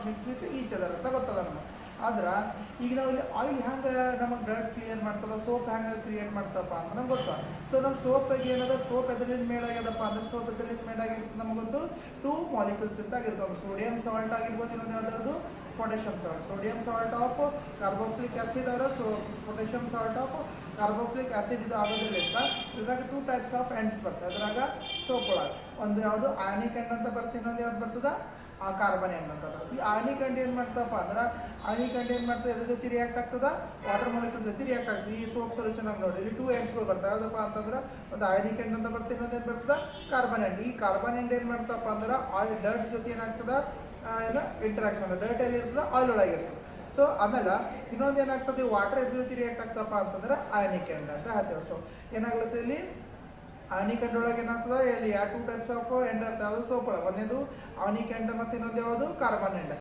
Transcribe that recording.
Mix with each other ಅಂತ ಗೊತ್ತದ ನಮಗೆ. ಆದ್ರೆ ಈಗ ನಾವು ಇಲ್ಲಿ ಆಯಿಲ್ ಹ್ಯಾಂಗೆ ನಮಗೆ ಡರ್ಟ್ ಕ್ಲಿಯರ್ ಮಾಡ್ತದ, ಸೋಪ್ ಹ್ಯಾಂಗೆ ಕ್ರಿಯೇಟ್ ಮಾಡ್ತಪ್ಪ ಅಂತ ನಮ್ಗೆ ಗೊತ್ತಾ. ಸೊ ನಮ್ಮ ಸೋಪಿಗೆ ಏನದ, ಸೋಪ್ ಎದ್ರಿಂದ ಮೇಡ್ ಆಗ್ಯದಪ್ಪ ಅಂದ್ರೆ ಸೋಪ್ ಎದ್ರಿಂದ ಮೇಡ್ ಆಗಿರ್ತದೆ ನಮಗೆ ಗೊತ್ತು, 2 ಮಾಲಿಕ್ಯೂಲ್ಸ್ ಅಂತ ಆಗಿರ್ತಾವೆ. ಸೋಡಿಯಂ ಸಾಲ್ಟ್ ಆಗಿರ್ಬೋದು, ಇನ್ನೊಂದು ಯಾವುದಾದ್ರು potassium salt. Sodium salt of carboxylic acid ಅವರ potassium salt of carboxylic acid ಇದು ಆಗೋದ್ರಿಂದ ಇದ್ರಾಗ 2 ಟೈಪ್ಸ್ ಆಫ್ ಎಂಡ್ಸ್ ಬರ್ತದೆ. ಅದ್ರಾಗ ಸೋಪ್ ಒಳಗೆ ಒಂದು ಯಾವುದು ಆನಿಕ್ ಎಂಡ್ ಅಂತ ಬರ್ತದೆ, ಇನ್ನೊಂದು ಯಾವ್ದು ಬರ್ತದ ಆ ಕಾರ್ಬನ್ ಎಂಡ್ ಅಂತ ಬರ್ತದೆ. ಈ ಆನಿಕ್ ಎಂಡ್ ಏನು ಮಾಡ್ತಪ್ಪ ಅಂದ್ರೆ, ಆನಿಕ್ ಎಂಡ್ ಏನು ಮಾಡ್ತದೆ, ಅದ್ರ ಜೊತೆ ರಿಯಾಕ್ಟ್ ಆಗ್ತದ, ವಾಟರ್ ಮಾಲಿಕ್ಯೂಲ್ ಜೊತೆ ರಿಯಾಕ್ಟ್ ಆಗ್ತದೆ. ಈ ಸೋಪ್ ಸೊಲ್ಯೂಷನ್ ಆಗಿ ನೋಡಿ ಇಲ್ಲಿ 2 ಎಂಡ್ಸ್ಗಳು ಬರ್ತವೆ. ಯಾವುದಪ್ಪ ಅಂತಂದ್ರೆ ಒಂದು ಆನಿಕ್ ಎಂಡ್ ಅಂತ ಬರ್ತದೆ, ಇನ್ನೊಂದು ಏನು ಬರ್ತದ ಕಾರ್ಬನ್ ಎಂಡ್. ಈ ಕಾರ್ಬನ್ ಎಂಡ್ ಏನು ಮಾಡ್ತಪ್ಪ ಅಂದ್ರೆ ಆಯಿಲ್ ಡರ್ಟ್ ಜೊತೆ ಏನಾಗ್ತದ ಏನೋ ಇಂಟ್ರಾಕ್ಷನ್, ಡರ್ಟ್ ಎಲ್ಲಿ ಇರ್ತದೆ ಆಯಿಲ್ ಒಳಗೆ ಇರ್ತದೆ. ಸೊ ಆಮೇಲೆ ಇನ್ನೊಂದು ಏನಾಗ್ತದೆ, ವಾಟರ್ ಎದ್ರ ಜೊತೆ ರಿಯಾಕ್ಟ್ ಆಗ್ತಪ್ಪ ಅಂತಂದ್ರೆ ಆನಿಕ್ ಎಂಡ್ ಅಂತ ಹೇಳ್ತೇವೆ. ಸೊ ಏನಾಗ್ಲತ್ತೆ ಇಲ್ಲಿ ಆನಿಕ್ ಎಂಡ್ ಒಳಗೆ ಏನಾಗ್ತದೆ, ಇಲ್ಲಿ 2 ಟೈಪ್ಸ್ ಆಫ್ ಎಂಡ್ ಇರ್ತವೆ. ಯಾವುದು ಸೋಪ್ ಒಳಗೆ, ಒಂದೇದು ಆನಿಕ್ ಎಂಡ್ ಮತ್ತು ಇನ್ನೊಂದು ಯಾವುದು ಕಾರ್ಬನ್ ಎಂಡ್.